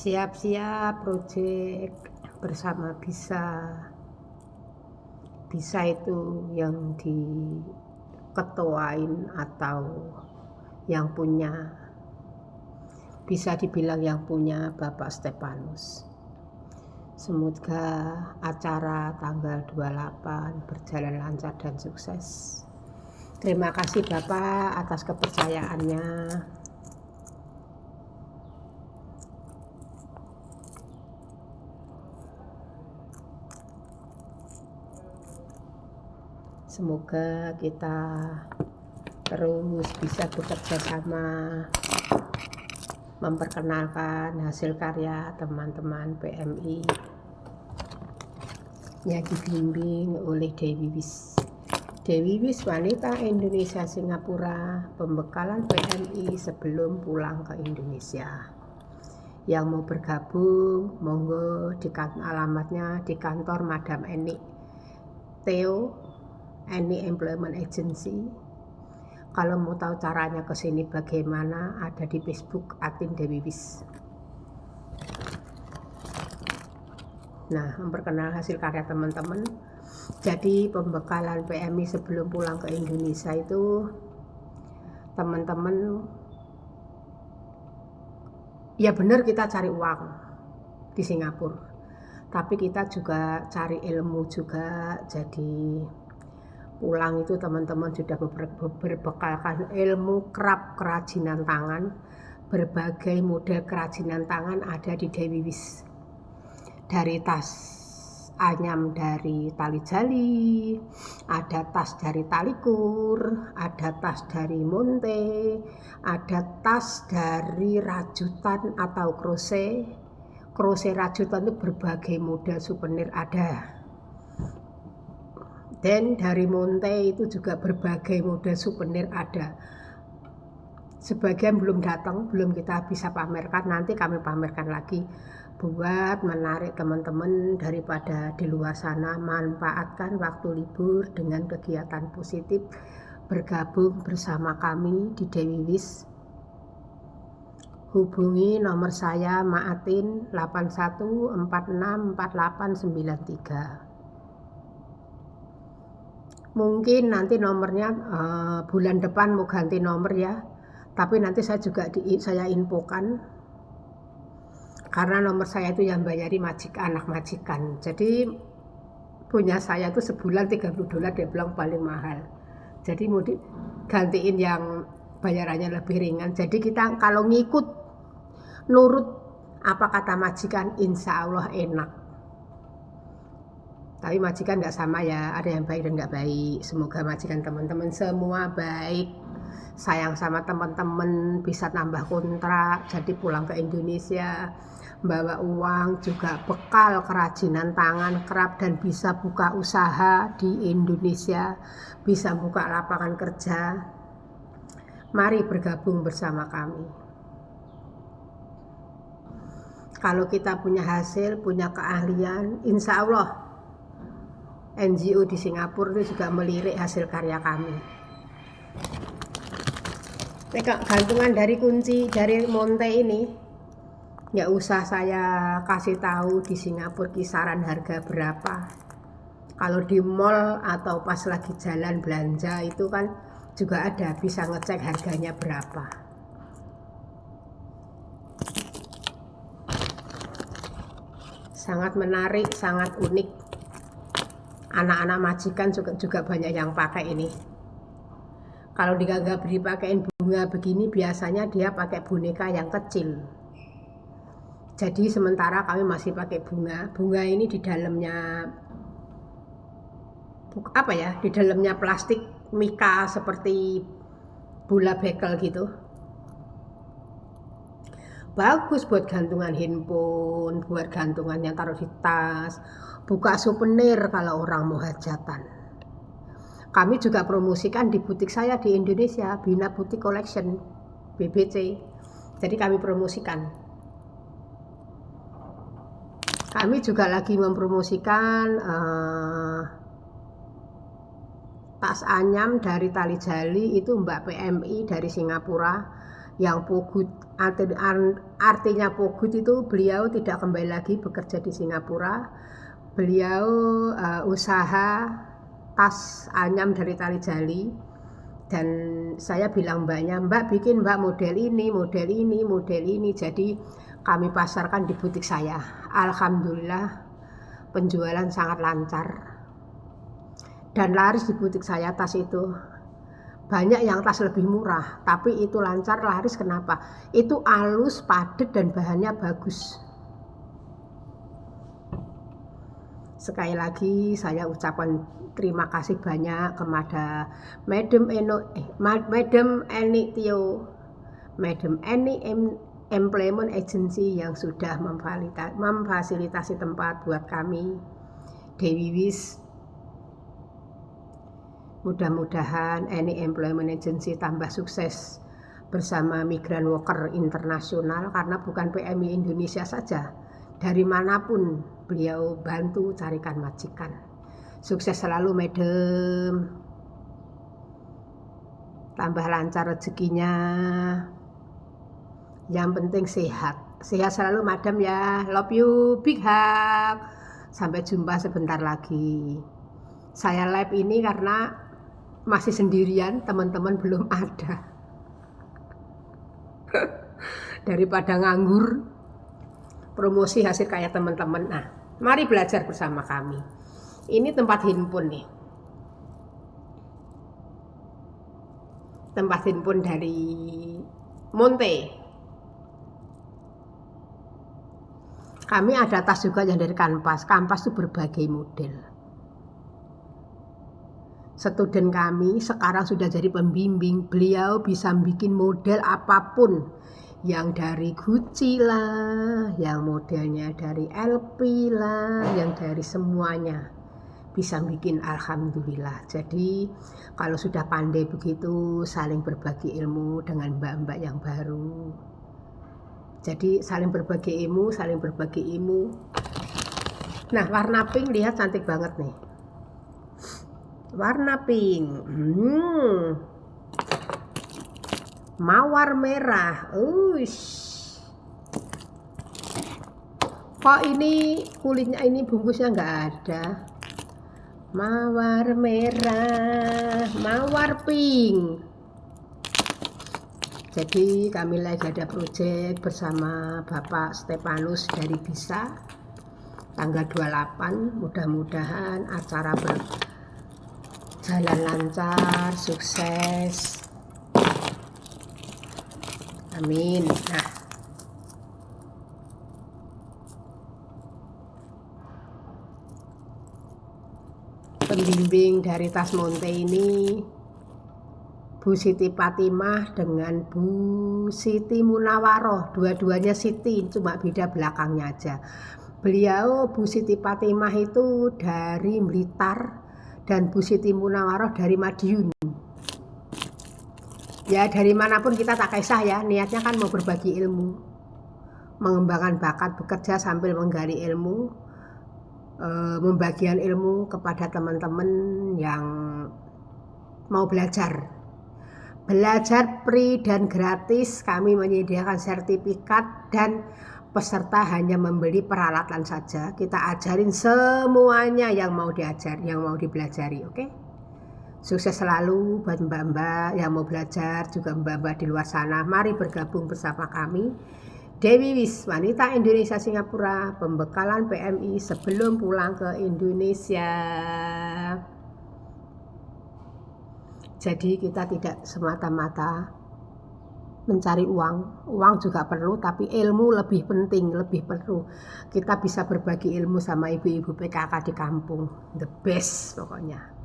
Siap-siap proyek bersama Bisa. Bisa itu yang diketuain atau yang punya, bisa dibilang yang punya Bapak Stefanus. Semoga acara tanggal 28 berjalan lancar dan sukses. Terima kasih Bapak atas kepercayaannya. Semoga kita terus bisa bekerja sama memperkenalkan hasil karya teman-teman PMI yang dibimbing oleh Dewi Wis. Dewi Wis wanita Indonesia Singapura, pembekalan PMI sebelum pulang ke Indonesia. Yang mau bergabung, monggo alamatnya di kantor Madam Eni Theo, Eni Employment Agency. Kalau mau tahu caranya ke sini bagaimana, ada di Facebook @Dewi Wis. Nah, memperkenalkan hasil karya teman-teman. Jadi pembekalan PMI sebelum pulang ke Indonesia itu teman-teman, ya benar kita cari uang di Singapura, tapi kita juga cari ilmu juga. Jadi pulang itu teman-teman sudah berbekalkan ilmu kerap kerajinan tangan. Berbagai model kerajinan tangan ada di Dewi Wis. Dari tas anyam dari tali jali, ada tas dari tali kur, ada tas dari monte, ada tas dari rajutan atau krose. Krose rajutan itu berbagai model souvenir ada. Dan dari monte itu juga berbagai model souvenir ada. Sebagian belum datang, belum kita bisa pamerkan, nanti kami pamerkan lagi buat menarik teman-teman daripada di luar sana. Manfaatkan waktu libur dengan kegiatan positif, bergabung bersama kami di Dewi Wis. Hubungi nomor saya Maatin 81464893. Mungkin nanti nomornya bulan depan mau ganti nomor ya, tapi nanti saya infokan, karena nomor saya itu yang bayari anak majikan. Jadi punya saya itu sebulan $30 dia bilang paling mahal. Jadi mau digantiin yang bayarannya lebih ringan. Jadi kita kalau ngikut nurut apa kata majikan, insya Allah enak. Tapi majikan nggak sama ya, ada yang baik dan nggak baik. Semoga majikan teman-teman semua baik, sayang sama teman-teman, bisa tambah kontrak, jadi pulang ke Indonesia bawa uang, juga bekal kerajinan tangan kerap, dan bisa buka usaha di Indonesia, bisa buka lapangan kerja. Mari bergabung bersama kami. Kalau kita punya hasil, punya keahlian, insya Allah NGO di Singapura itu juga melirik hasil karya kami. Gantungan dari kunci dari monte ini nggak usah saya kasih tahu di Singapura kisaran harga berapa. Kalau di mall atau pas lagi jalan belanja itu kan juga ada, bisa ngecek harganya berapa. Sangat menarik, sangat unik. Anak-anak majikan juga banyak yang pakai ini. Kalau nggak dipakein bunga begini, biasanya dia pakai boneka yang kecil. Jadi sementara kami masih pakai bunga. Bunga ini di dalamnya di dalamnya plastik mika seperti bola bekel gitu. Bagus buat gantungan handphone, buat gantungan yang taruh di tas, buka souvenir kalau orang mau hajatan. Kami juga promosikan di butik saya di Indonesia, Bina Boutique Collection, BBC. Jadi kami promosikan. Kami juga lagi mempromosikan tas anyam dari tali jali itu Mbak PMI dari Singapura, Yang Pogut, artinya Pogut itu beliau tidak kembali lagi bekerja di Singapura. Beliau usaha tas anyam dari tali jali. Dan saya bilang mbaknya, mbak bikin mbak model ini, model ini, model ini. Jadi kami pasarkan di butik saya. Alhamdulillah penjualan sangat lancar. Dan laris di butik saya tas itu. Banyak yang tas lebih murah, tapi itu lancar laris. Kenapa? Itu halus, padat, dan bahannya bagus. Sekali lagi saya ucapkan terima kasih banyak kepada Madam Eni Tio, Madam Eni Employment Agency yang sudah memfasilitasi tempat buat kami. Dewi Wis, mudah-mudahan Eni Employment Agency tambah sukses bersama Migran Worker Internasional, karena bukan PMI Indonesia saja, dari manapun beliau bantu carikan majikan. Sukses selalu Madam, tambah lancar rezekinya, yang penting sehat selalu Madam ya. Love you, big hug, sampai jumpa sebentar lagi. Saya live ini karena masih sendirian, teman-teman belum ada. Daripada nganggur, promosi hasil kayak teman-teman. Nah, mari belajar bersama kami. Ini tempat handphone nih. Tempat handphone dari Monte. Kami ada tas juga yang dari Kanvas. Kanvas itu berbagai model. Student kami sekarang sudah jadi pembimbing. Beliau bisa bikin model apapun. Yang dari Gucci lah, yang modelnya dari LP lah, yang dari semuanya bisa bikin. Alhamdulillah. Jadi kalau sudah pandai begitu, saling berbagi ilmu dengan mbak-mbak yang baru. Jadi saling berbagi ilmu, saling berbagi ilmu. Nah, warna pink, lihat cantik banget nih. Warna pink. Mawar merah. Kok ini kulitnya, ini bungkusnya nggak ada. Mawar merah, mawar pink. Jadi kami lagi ada proyek bersama Bapak Stefanus dari Bisa, tanggal 28. Mudah-mudahan acara berjalan lancar, sukses. Amin. Nah, pembimbing dari Tas Monte ini Bu Siti Fatimah dengan Bu Siti Munawaroh. Dua-duanya Siti, cuma beda belakangnya aja. Beliau Bu Siti Fatimah itu dari Blitar dan Bu Siti Munawaroh dari Madiun. Ya, dari manapun kita tak kisah ya, niatnya kan mau berbagi ilmu, mengembangkan bakat, bekerja sambil menggali ilmu, membagikan ilmu kepada teman-teman yang mau belajar free dan gratis. Kami menyediakan sertifikat dan peserta hanya membeli peralatan saja. Kita ajarin semuanya yang mau diajar, yang mau dipelajari. Oke? Sukses selalu buat mbak-mbak yang mau belajar, juga mbak-mbak di luar sana. Mari bergabung bersama kami. Dewi Wis, wanita Indonesia Singapura, pembekalan PMI sebelum pulang ke Indonesia. Jadi kita tidak semata-mata mencari uang. Uang juga perlu, tapi ilmu lebih penting, lebih perlu. Kita bisa berbagi ilmu sama ibu-ibu PKK di kampung. The best pokoknya.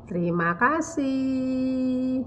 Terima kasih.